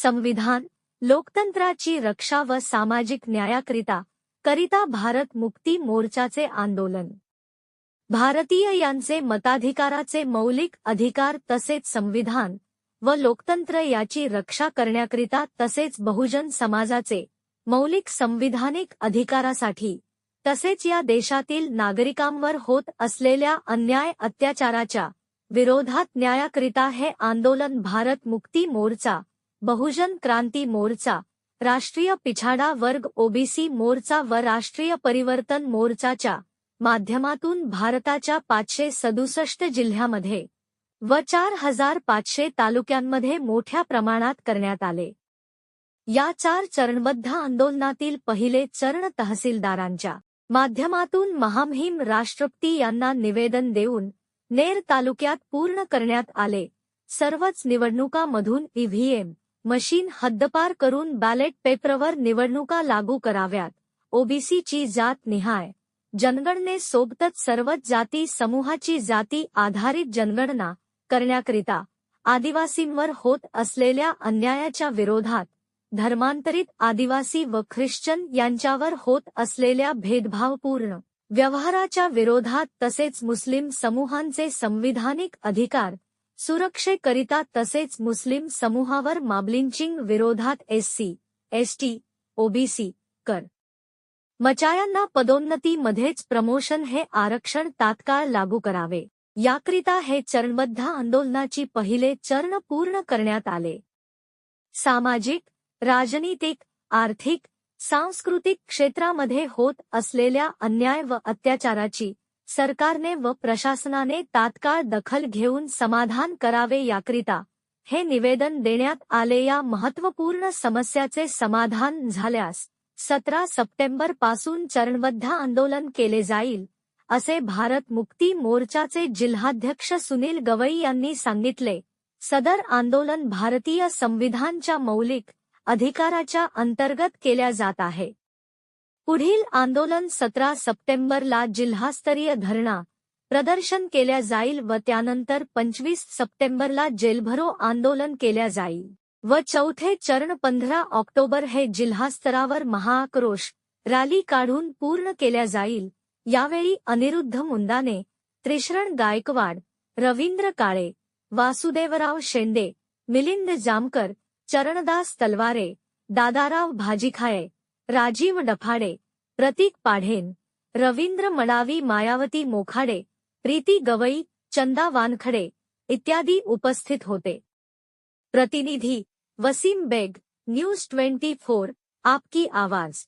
संविधान, लोकतंत्राची रक्षा व सामाजिक न्यायाकरिता भारत मुक्ती मोर्चाचे आंदोलन. भारतीय यांचे मताधिकाराचे मौलिक अधिकार तसेच संविधान व लोकतंत्र याची रक्षा करण्याकरिता तसेच बहुजन समाजाचे मौलिक संविधानिक अधिकारासाठी तसेच या देशातील नागरिकांवर होत असलेल्या अन्याय अत्याचाराच्या विरोधात न्यायाकरिता हे आंदोलन भारत मुक्ती मोर्चा, बहुजन क्रांती मोर्चा, राष्ट्रीय पिछाडा वर्ग ओबीसी मोर्चा व राष्ट्रीय परिवर्तन मोर्चाच्या माध्यमातून भारताच्या 567 जिल्ह्यामध्ये व 4500 तालुक्यांमध्ये मोठ्या प्रमाणात करण्यात आले. या 4 चरणबद्ध आंदोलनातील पहिले चरण तहसीलदारांच्या माध्यमातून महामहिम राष्ट्रपती यांना निवेदन देऊन नेर तालुक्यात पूर्ण करण्यात आले. सर्वच निवडणुकांमधून ईव्हीएम मशीन हद्दपार करून बॅलेट पेपरवर निवडणुका लागू कराव्यात. ओबीसीची जात निहाय जनगणनेसोबतच सर्वच जाती समूहाची जाती आधारित जनगणना करण्याकरिता आदिवासींवर होत असलेल्या अन्यायाच्या विरोधात धर्मांतरित आदिवासी व ख्रिश्चन यांच्यावर होत असलेल्या भेदभावपूर्ण व्यवहाराच्या विरोधात तसेच मुस्लिम समूहांचे संविधानिक अधिकार सुरक्षेकरिता तसेच मुस्लिम समूहावर मॉबलिंचिंग विरोधात एससी, एसटी, ओबीसी, कर मचायांना पदोन्नतीमध्येच प्रमोशन हे आरक्षण तात्काळ लागू करावे. याकरिता हे चरणबद्ध आंदोलनाची पहिले चरण पूर्ण करण्यात आले. सामाजिक, राजनीतिक, आर्थिक, सांस्कृतिक क्षेत्रामध्ये होत असलेल्या अन्याय व अत्याचाराची सरकारने व प्रशासनाने तात्काळ दखल घेऊन समाधान करावे याकरिता हे निवेदन देण्यात आले. या महत्त्वपूर्ण समस्याचे समाधान झाल्यास 17 सप्टेंबर पासून चरणबद्ध आंदोलन केले जाईल, असे भारत मुक्ती मोर्चाचे जिल्हाध्यक्ष सुनील गवई यांनी सांगितले. सदर आंदोलन भारतीय संविधानाच्या मौलिक अधिकाराच्या अंतर्गत केल्या जात आहे. पुढील आंदोलन 17 सप्टेंबरला जिल्हास्तरीय धरणा प्रदर्शन केल्या जाईल व त्यानंतर 25 सप्टेंबरला जेलभरो आंदोलन केल्या जाईल व चौथे चरण 15 ऑक्टोबर हे जिल्हास्तरावर महाआक्रोश रॅली काढून पूर्ण केल्या जाईल. यावेळी अनिरुद्ध मुंदाने, त्रिशरण गायकवाड, रवींद्र काळे, वासुदेवराव शेंडे, मिलिंद जामकर, चरणदास तलवारे, दादाराव भाजीखाये, राजीव डफाडे, प्रतीक पाढेन, रवींद्र मडावी, मायावती मोखाडे, प्रीती गवई, चंदा वानखडे इत्यादी उपस्थित होते. प्रतिनिधी वसीम बेग, न्यूज 24, आपकी आवाज.